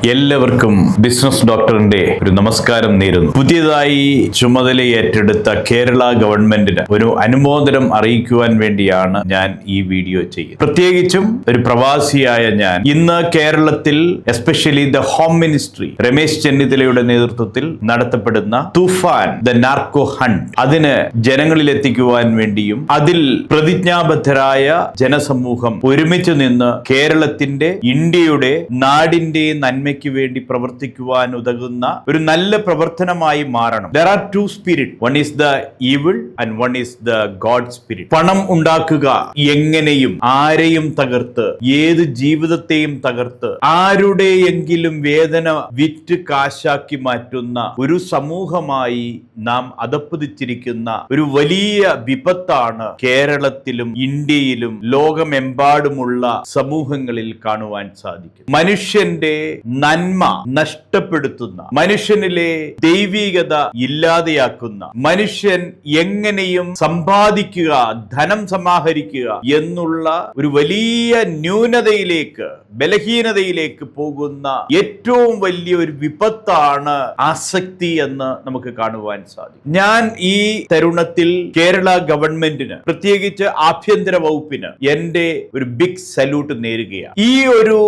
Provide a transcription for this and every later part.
എല്ലാവർക്കും ബിസിനസ് ഡോക്ടറിന്റെ ഒരു നമസ്കാരം നേരുന്നു. പുതിയതായി ചുമതല ഏറ്റെടുത്ത കേരള ഗവൺമെന്റിന് ഒരു അനുമോദനം അറിയിക്കുവാൻ വേണ്ടിയാണ് ഞാൻ ഈ വീഡിയോ ചെയ്യുന്നത്. പ്രത്യേകിച്ചും ഒരു പ്രവാസിയായ ഞാൻ ഇന്ന് കേരളത്തിൽ especially the home ministry Ramesh ചെന്നിത്തലയുടെ നേതൃത്വത്തിൽ നടത്തപ്പെടുന്ന തുഫാൻ ദ നാർക്കോ ഹണ്ട് അതിന് ജനങ്ങളിൽ എത്തിക്കുവാൻ വേണ്ടിയും അതിൽ പ്രതിജ്ഞാബദ്ധരായ ജനസമൂഹം ഒരുമിച്ച് നിന്ന് കേരളത്തിന്റെ ഇന്ത്യയുടെ നാടിന്റെ നന്മയ്ക്ക് വേണ്ടി പ്രവർത്തിക്കുവാൻ ഉതകുന്ന ഒരു നല്ല പ്രവർത്തനമായി മാറണം. There are two spirits. One is the evil and one is the God spirit. പണം ഉണ്ടാക്കുക എങ്ങനെയും ആരെയും തകർത്ത് ഏത് ജീവിതത്തെയും തകർത്ത് ആരുടെയെങ്കിലും വേദന വിറ്റ് കാശാക്കി മാറ്റുന്ന ഒരു സമൂഹമായി നാം അധപ്പതിച്ചിരിക്കുന്ന ഒരു വലിയ വിപത്താണ് കേരളത്തിലും ഇന്ത്യയിലും ലോകമെമ്പാടുമുള്ള സമൂഹങ്ങളിൽ കാണുവാൻ സാധിക്കും. മനുഷ്യന്റെ നന്മ നഷ്ടപ്പെടുത്തുന്ന, മനുഷ്യനിലെ ദൈവികത ഇല്ലാതെയാക്കുന്ന, മനുഷ്യൻ എങ്ങനെയും സമ്പാദിക്കുക, ധനം സമാഹരിക്കുക എന്നുള്ള ഒരു വലിയ ന്യൂനതയിലേക്ക്, ബലഹീനതയിലേക്ക് പോകുന്ന ഏറ്റവും വലിയ ഒരു വിപത്താണ് ആസക്തി എന്ന് നമുക്ക് കാണുവാൻ സാധിക്കും. ഞാൻ ഈ തരുണത്തിൽ കേരള ഗവൺമെന്റിന്, പ്രത്യേകിച്ച് ആഭ്യന്തര വകുപ്പിന് എന്റെ ഒരു ബിഗ് സല്യൂട്ട് നേരുകയാണ്. ഈ ഒരു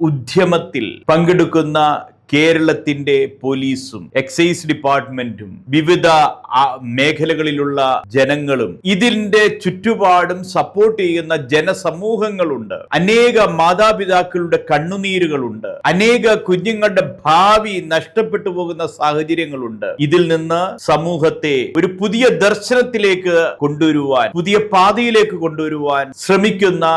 ഉദ്യമത്തിൽ പങ്കെടുക്കുന്ന കേരളത്തിന്റെ പോലീസും എക്സൈസ് ഡിപ്പാർട്ട്മെന്റും വിവിധ മേഖലകളിലുള്ള ജനങ്ങളും ഇതിന്റെ ചുറ്റുപാടും സപ്പോർട്ട് ചെയ്യുന്ന ജനസമൂഹങ്ങളുണ്ട്. അനേക മാതാപിതാക്കളുടെ കണ്ണുനീരുകളുണ്ട്. അനേക കുഞ്ഞുങ്ങളുടെ ഭാവി നഷ്ടപ്പെട്ടു പോകുന്ന സാഹചര്യങ്ങളുണ്ട്. ഇതിൽ നിന്ന് സമൂഹത്തെ ഒരു പുതിയ ദർശനത്തിലേക്ക് കൊണ്ടുവരുവാൻ, പുതിയ പാതയിലേക്ക് കൊണ്ടുവരുവാൻ ശ്രമിക്കുന്ന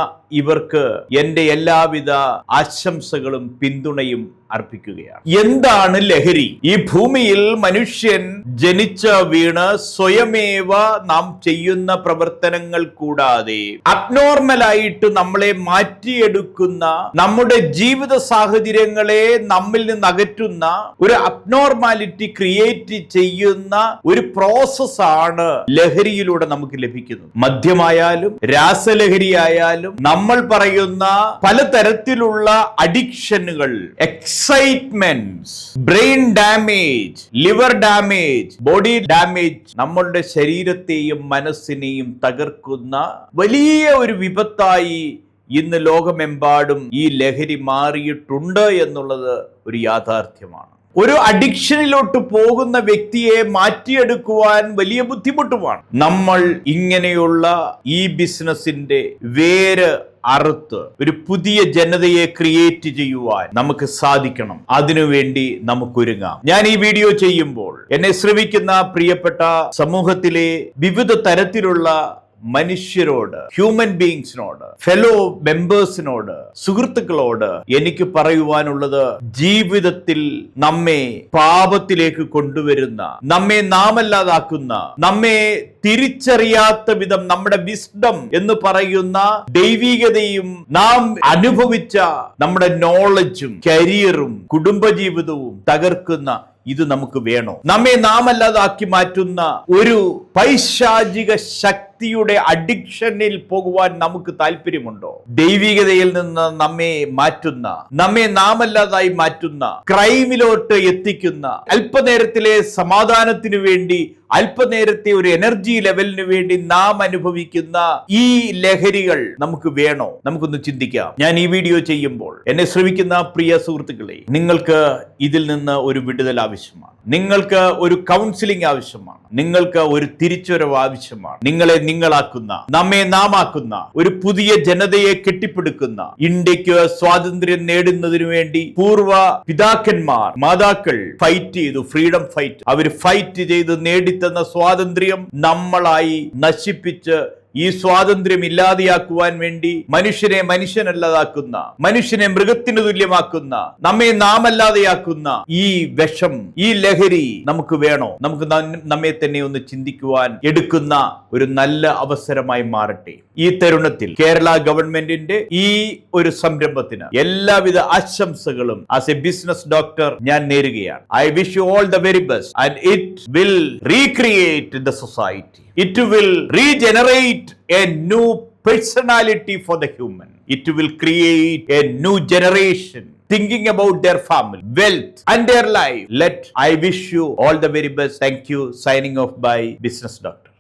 ഇവർക്ക് എന്റെ എല്ലാവിധ ആശംസകളും പിന്തുണയും അർപ്പിക്കുകയാണ്. എന്താണ് ലഹരി? ഈ ഭൂമിയിൽ മനുഷ്യൻ ജനിച്ച വീണ് സ്വയമേവ നാം ചെയ്യുന്ന പ്രവർത്തനങ്ങൾ കൂടാതെ അബ്നോർമലായിട്ട് നമ്മളെ മാറ്റിയെടുക്കുന്ന, നമ്മുടെ ജീവിത സാഹചര്യങ്ങളെ നമ്മിൽ നിന്ന് അകറ്റുന്ന ഒരു അബ്നോർമാലിറ്റി ക്രിയേറ്റ് ചെയ്യുന്ന ഒരു പ്രോസസ്സാണ് ലഹരിയിലൂടെ നമുക്ക് ലഭിക്കുന്നത്. മദ്യമായാലും രാസലഹരിയായാലും നമ്മൾ പറയുന്ന പലതരത്തിലുള്ള അഡിക്ഷനുകൾ, excitements, brain damage, liver damage, body damage, നമ്മളുടെ ശരീരത്തെയും മനസ്സിനെയും തകർക്കുന്ന വലിയ ഒരു വിപത്തായി ഇന്ന് ലോകമെമ്പാടും ഈ ലഹരി മാറിയിട്ടുണ്ട് എന്നുള്ളത് ഒരു യാഥാർത്ഥ്യമാണ്. ഒരു അഡിക്ഷനിലോട്ട് പോകുന്ന വ്യക്തിയെ മാറ്റിയെടുക്കുവാൻ വലിയ ബുദ്ധിമുട്ടുമാണ്. നമ്മൾ ഇങ്ങനെയുള്ള ഈ ബിസിനസിന്റെ വേര് അറുത്ത് ഒരു പുതിയ ജനതയെ ക്രിയേറ്റ് ചെയ്യുവാൻ നമുക്ക് സാധിക്കണം. അതിനുവേണ്ടി നമുക്കൊരുങ്ങാം. ഞാൻ ഈ വീഡിയോ ചെയ്യുമ്പോൾ എന്നെ ശ്രവിക്കുന്ന പ്രിയപ്പെട്ട സമൂഹത്തിലെ വിവിധ തരത്തിലുള്ള മനുഷ്യരോട്, ഹ്യൂമൻ ബീയിങ്സിനോട്, ഫെലോ മെമ്പേഴ്സിനോട്, സുഹൃത്തുക്കളോട് എനിക്ക് പറയുവാനുള്ളത്, ജീവിതത്തിൽ നമ്മെ പാപത്തിലേക്ക് കൊണ്ടുവരുന്ന, നമ്മെ നാമല്ലാതാക്കുന്ന, നമ്മെ തിരിച്ചറിയാത്ത വിധം നമ്മുടെ വിസ്ഡം എന്ന് പറയുന്ന ദൈവികതയും നാം അനുഭവിച്ച നമ്മുടെ നോളജും കരിയറും കുടുംബജീവിതവും തകർക്കുന്ന ഇത് നമുക്ക് വേണോ? നമ്മെ നാമല്ലാതാക്കി മാറ്റുന്ന ഒരു പൈശാചിക ശക്തിയുടെ അഡിക്ഷനിൽ പോകുവാൻ നമുക്ക് താല്പര്യമുണ്ടോ? ദൈവികതയിൽ നിന്ന് നമ്മെ മാറ്റുന്ന, നമ്മെ നാമല്ലാതായി മാറ്റുന്ന, ക്രൈമിലോട്ട് എത്തിക്കുന്ന, അല്പനേരത്തിലെ സമാധാനത്തിനു വേണ്ടി, അല്പനേരത്തെ ഒരു എനർജി ലെവലിന് വേണ്ടി നാം അനുഭവിക്കുന്ന ഈ ലഹരികൾ നമുക്ക് വേണോ? നമുക്കൊന്ന് ചിന്തിക്കാം. ഞാൻ ഈ വീഡിയോ ചെയ്യുമ്പോൾ എന്നെ ശ്രമിക്കുന്ന പ്രിയ സുഹൃത്തുക്കളെ, നിങ്ങൾക്ക് ഇതിൽ നിന്ന് ഒരു വിടുതൽ ആവശ്യമാണ്. നിങ്ങൾക്ക് ഒരു കൗൺസിലിംഗ് ആവശ്യമാണ്. നിങ്ങൾക്ക് ഒരു തിരിച്ചുവരവ് ആവശ്യമാണ്. നിങ്ങളെ നിങ്ങളാക്കുന്ന, നമ്മെ നാമാക്കുന്ന ഒരു പുതിയ ജനതയെ കെട്ടിപ്പടുക്കുന്ന, ഇന്ത്യക്ക് സ്വാതന്ത്ര്യം നേടുന്നതിനു വേണ്ടി പൂർവ്വ പിതാക്കന്മാർ, മാതാക്കൾ ഫൈറ്റ് ചെയ്തു, ഫ്രീഡം ഫൈറ്റ്. അവർ ഫൈറ്റ് ചെയ്ത് നേടിത്തന്ന സ്വാതന്ത്ര്യം നമ്മളായി നശിപ്പിച്ച് ഈ സ്വാതന്ത്ര്യം ഇല്ലാതെയാക്കുവാൻ വേണ്ടി മനുഷ്യനെ മനുഷ്യനല്ലാതാക്കുന്ന, മനുഷ്യനെ മൃഗത്തിന് തുല്യമാക്കുന്ന, നമ്മെ നാമല്ലാതെയാക്കുന്ന ഈ വിഷം, ഈ ലഹരി നമുക്ക് വേണോ? നമുക്ക് നമ്മെ തന്നെ ഒന്ന് ചിന്തിക്കുവാൻ എടുക്കുന്ന ഒരു നല്ല അവസരമായി മാറട്ടെ. ഈ തരുണത്തിൽ കേരള ഗവൺമെന്റിന്റെ ഈ ഒരു സംരംഭത്തിന് എല്ലാവിധ ആശംസകളും ആസ് എ ബിസിനസ് ഡോക്ടർ ഞാൻ നേരുകയാണ്. I wish you all the very best and it will recreate the society. It will regenerate a new personality for the human. It will create a new generation thinking about their family, wealth, and their life. I wish you all the very best. Thank you. Signing off by Business Doctor.